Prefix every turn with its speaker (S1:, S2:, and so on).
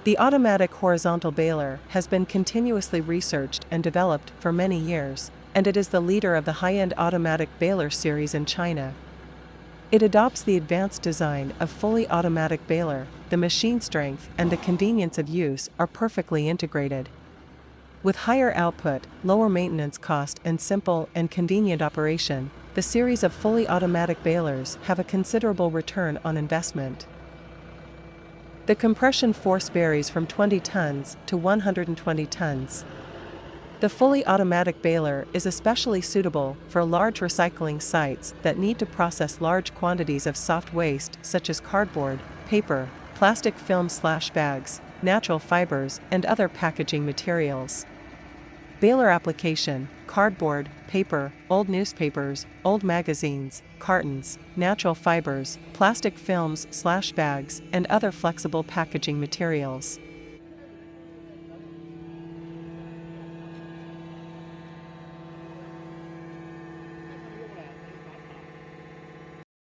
S1: The automatic horizontal baler has been continuously researched and developed for many years, and it is the leader of the high-end automatic baler series in China. It adopts the advanced design of fully automatic baler. The machine strength and the convenience of use are perfectly integrated. With higher output, lower maintenance cost and simple and convenient operation, the series of fully automatic balers have a considerable return on investment. The compression force varies from 20 tons to 120 tons. The fully automatic baler is especially suitable for large recycling sites that need to process large quantities of soft waste such as cardboard, paper, plastic film/bags, natural fibers, and other packaging materials. Baler application: cardboard, paper, old newspapers, old magazines, cartons, natural fibers, plastic films/bags, and other flexible packaging materials.